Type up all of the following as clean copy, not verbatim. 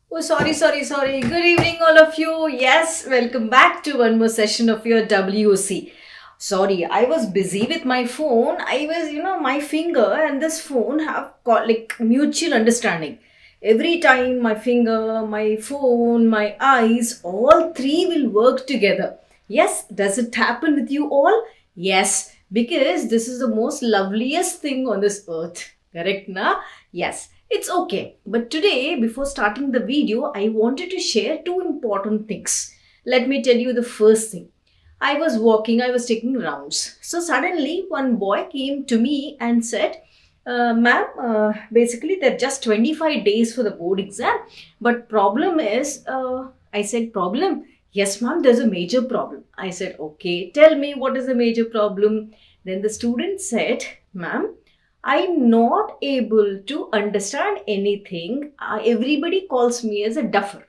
Oh, sorry. Good evening, all of you. Yes, welcome back to one more session of your WOC. Sorry, I was busy with my phone. My finger and this phone have got like mutual understanding. Every time my finger, my phone, my eyes, all three will work together. Yes, does it happen with you all? Yes, because this is the most loveliest thing on this earth. Correct, na? Yes. It's okay. But today, before starting the video, I wanted to share two important things. Let me tell you the first thing. I was walking, I was taking rounds. So suddenly, one boy came to me and said, Ma'am, basically, they're just 25 days for the board exam. But problem is, I said, problem? Yes, ma'am, there's a major problem. I said, okay, tell me what is the major problem. Then the student said, ma'am, I'm not able to understand anything. Everybody calls me as a duffer.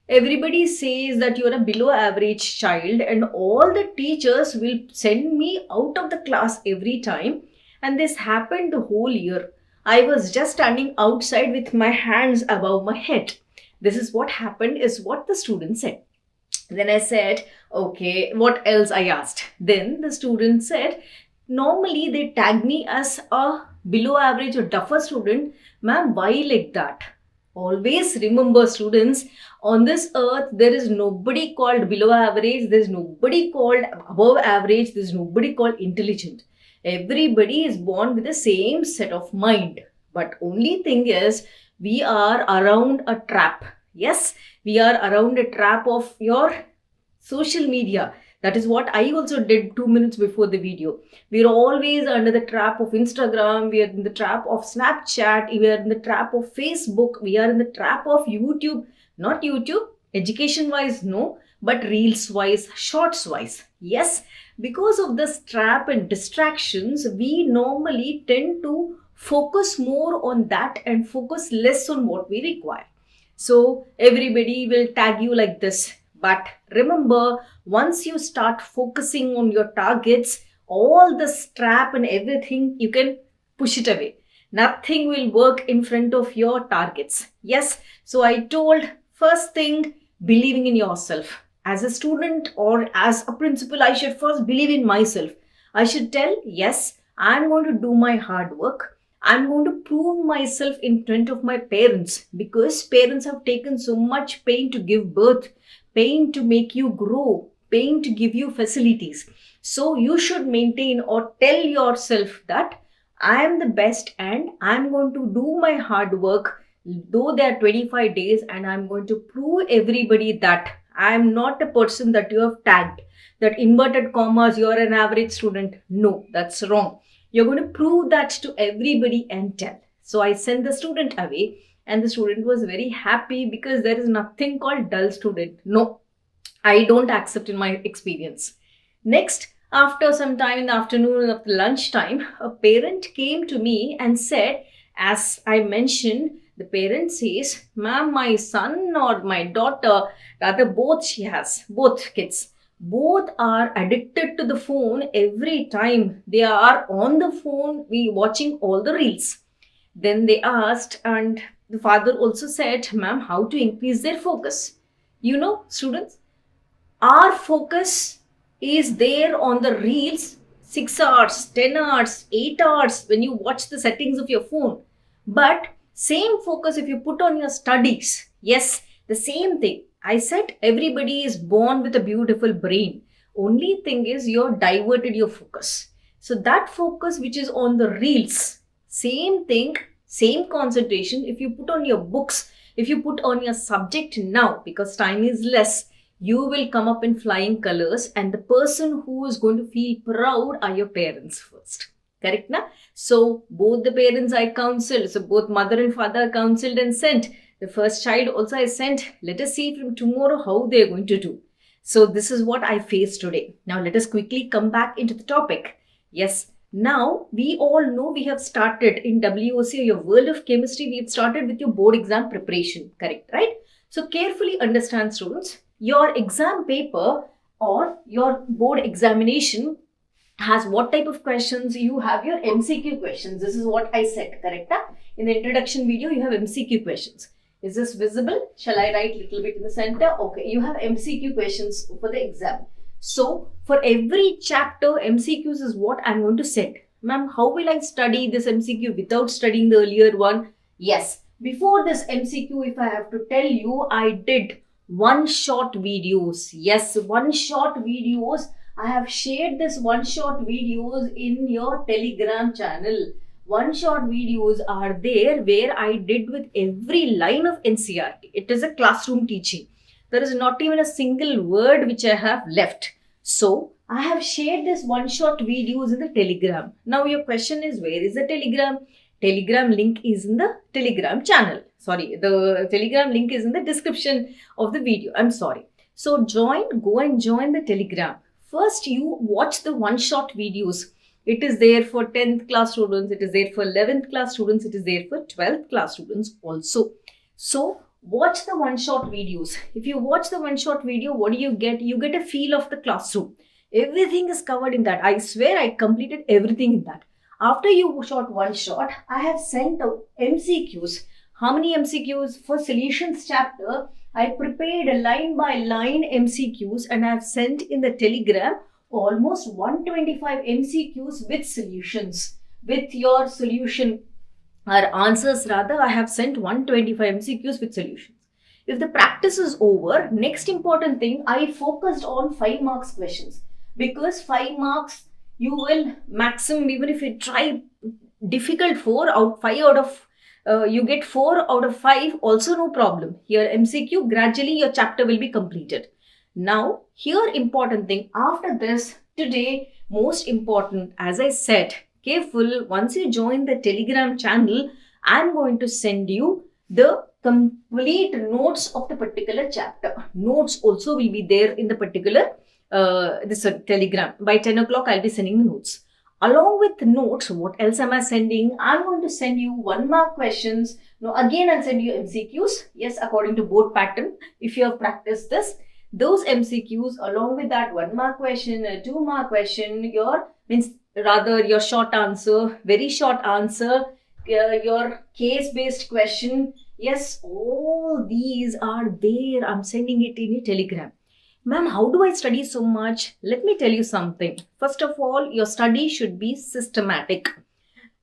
Everybody says that you're a below average child, and all the teachers will send me out of the class every time. And this happened the whole year. I was just standing outside with my hands above my head. This is what happened, is what the student said. Then I said, okay, what else? I asked. Then the student said, normally they tag me as a below average or duffer student. Ma'am, why like that? Always remember, students, on this earth, there is nobody called below average, there's nobody called above average, there's nobody called intelligent. Everybody is born with the same set of mind. But only thing is, we are around a trap. Yes, we are around a trap of your social media. That is what I also did 2 minutes before the video. We are always under the trap of Instagram, we are in the trap of Snapchat, we are in the trap of Facebook, we are in the trap of YouTube. Not YouTube, education wise, no, but reels wise, shorts wise. Yes, because of this trap and distractions, we normally tend to focus more on that and focus less on what we require. So everybody will tag you like this. But remember, once you start focusing on your targets, all the strap and everything, you can push it away. Nothing will work in front of your targets. Yes, so I told first thing, believing in yourself. As a student or as a principal, I should first believe in myself. I should tell, yes, I'm going to do my hard work. I'm going to prove myself in front of my parents, because parents have taken so much pain to give birth, pain to make you grow, pain to give you facilities. So you should maintain or tell yourself that I am the best and I'm going to do my hard work, though there are 25 days, and I'm going to prove everybody that I am not a person that you have tagged, that inverted commas, you're an average student. No, that's wrong. You're going to prove that to everybody and tell. So I sent the student away, and the student was very happy, because there is nothing called dull student. No, I don't accept in my experience. Next, after some time in the afternoon of lunchtime, a parent came to me and said, as I mentioned, the parent says, ma'am, my son or my daughter, rather both she has, both kids, both are addicted to the phone. Every time they are on the phone, we watching all the reels. Then they asked, and the father also said, ma'am, how to increase their focus? You know, students, our focus is there on the reels 6 hours, 10 hours, 8 hours when you watch the settings of your phone. But same focus if you put on your studies. Yes, the same thing. I said everybody is born with a beautiful brain. Only thing is you're diverted your focus. So that focus which is on the reels, same thing, same concentration. If you put on your books, if you put on your subject now, because time is less, you will come up in flying colors, and the person who is going to feel proud are your parents first. Correct na? So both the parents I counseled, so both mother and father counseled and sent. The first child also I sent. Let us see from tomorrow how they are going to do. So this is what I faced today. Now let us quickly come back into the topic. Yes, now we all know we have started in WOC, your world of chemistry, we have started with your board exam preparation. Correct, right? So carefully understand, students, your exam paper or your board examination has what type of questions. You have your MCQ questions. This is what I said, correct? In the introduction video, you have MCQ questions. Is this visible? Shall I write little bit in the center? Okay, you have MCQ questions for the exam. So for every chapter, MCQs is what I'm going to send. Ma'am, how will I study this MCQ without studying the earlier one? Yes, before this MCQ, if I have to tell you, I did one shot videos. Yes, one shot videos. I have shared this one shot videos in your Telegram channel. One shot videos are there where I did with every line of NCRT. It is a classroom teaching. There is not even a single word which I have left. So I have shared this one shot videos in the Telegram. Now your question is, where is the Telegram? Telegram link is in the Telegram channel. Sorry, the Telegram link is in the description of the video. I'm sorry. So go and join the Telegram. First, you watch the one shot videos. It is there for 10th class students. It is there for 11th class students. It is there for 12th class students also. So watch the one shot videos. If you watch the one shot video, what do you get? You get a feel of the classroom. Everything is covered in that. I swear I completed everything in that. After you shot one shot, I have sent out MCQs. How many MCQs? For solutions chapter, I prepared a line by line MCQs and I have sent in the Telegram almost 125 MCQs with solutions. With your solution or answers rather, I have sent 125 MCQs with solutions. If the practice is over, next important thing, I focused on 5 marks questions. Because 5 marks, you will maximum, even if you try difficult 5 out of you get 4 out of 5, also no problem. Here MCQ, gradually your chapter will be completed. Now here important thing, after this, today most important, as I said, careful, once you join the Telegram channel, I'm going to send you the complete notes of the particular chapter. Notes also will be there in the particular this Telegram. By 10 o'clock, I'll be sending the notes. Along with notes, what else am I sending? I'm going to send you 1 mark questions. Now, again, I'll send you MCQs. Yes, according to board pattern. If you have practiced this, those MCQs, along with that 1 mark question, a 2 mark question, your short answer, very short answer, your case-based question. Yes, all these are there. I'm sending it in your Telegram. Ma'am, how do I study so much? Let me tell you something. First of all, your study should be systematic.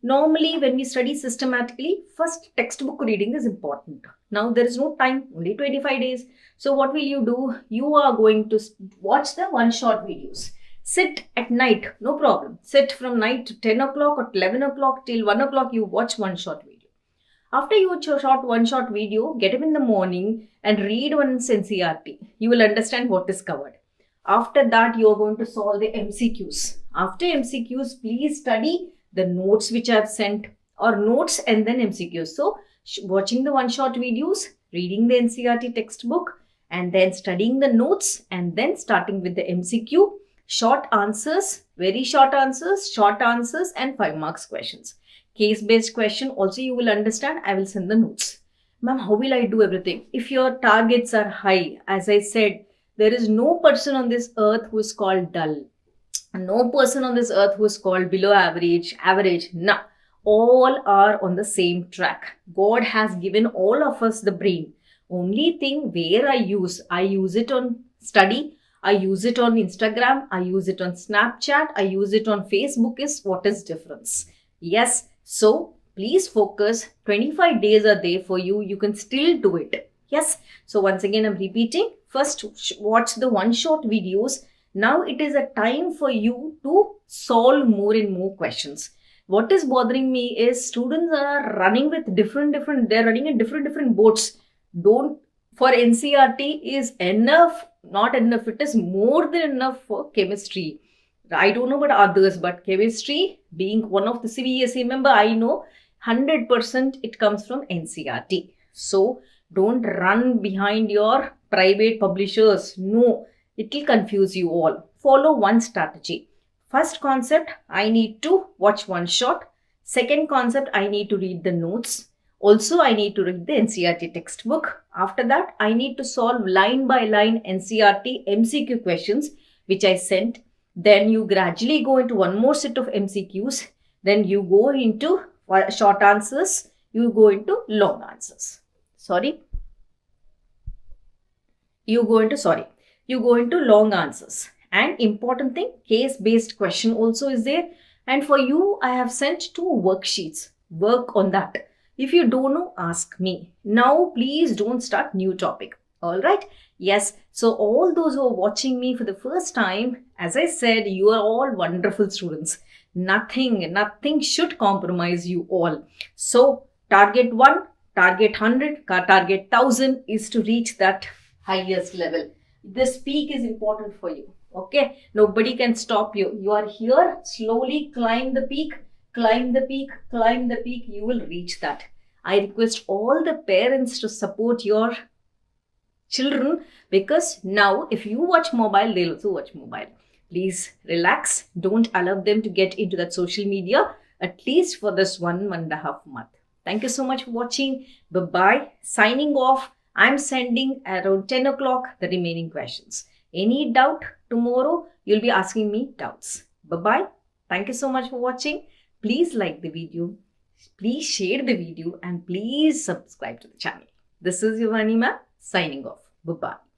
Normally, when we study systematically, first textbook reading is important. Now, there is no time, only 25 days. So, what will you do? You are going to watch the one-shot videos. Sit at night, no problem. Sit from night to 10 o'clock or 11 o'clock till 1 o'clock, you watch one-shot video. After you shot one-shot video, get up in the morning and read one NCRT. You will understand what is covered. After that, you are going to solve the MCQs. After MCQs, please study the notes which I have sent, or notes and then MCQs. So, watching the one-shot videos, reading the NCRT textbook, and then studying the notes, and then starting with the MCQ, short answers, very short answers, and 5 marks questions. Case-based question also you will understand. I will send the notes. Ma'am, how will I do everything? If your targets are high, as I said, there is no person on this earth who is called dull. No person on this earth who is called below average. No. All are on the same track. God has given all of us the brain. Only thing where I use it on study, I use it on Instagram, I use it on Snapchat, I use it on Facebook is what is difference. Yes. So, please focus. 25 days are there for you. You can still do it. Yes. So, once again, I'm repeating. First, watch the one-shot videos. Now, it is a time for you to solve more and more questions. What is bothering me is students are running with they're running in different boats. For NCRT is enough, not enough. It is more than enough for chemistry. I don't know about others, but chemistry, being one of the CBSE member, I know 100% it comes from NCRT. So, don't run behind your private publishers. No, it will confuse you all. Follow one strategy. First concept, I need to watch one shot. Second concept, I need to read the notes. Also, I need to read the NCRT textbook. After that, I need to solve line by line NCRT MCQ questions, which I sent. Then you gradually go into one more set of MCQs. Then you go into short answers. You go into long answers. sorry, you go into long answers. And important thing, case based question also is there. And for you, I have sent 2 worksheets. Work on that. If you don't know, ask me. Now, please don't start new topic. All right. Yes. So all those who are watching me for the first time, as I said, you are all wonderful students. Nothing should compromise you all. So target 1, target 100, target 1000 is to reach that highest level. This peak is important for you. Okay, nobody can stop you. You are here. Slowly climb the peak, climb the peak, climb the peak. You will reach that. I request all the parents to support your children, because now if you watch mobile, they'll also watch mobile. Please relax. Don't allow them to get into that social media, at least for this 1.5 month. Thank you so much for watching. Bye bye. Signing off. I'm sending around 10 o'clock the remaining questions. Any doubt tomorrow, you'll be asking me doubts. Bye bye. Thank you so much for watching. Please like the video. Please share the video and please subscribe to the channel. This is your Vanima signing off. Bye bye.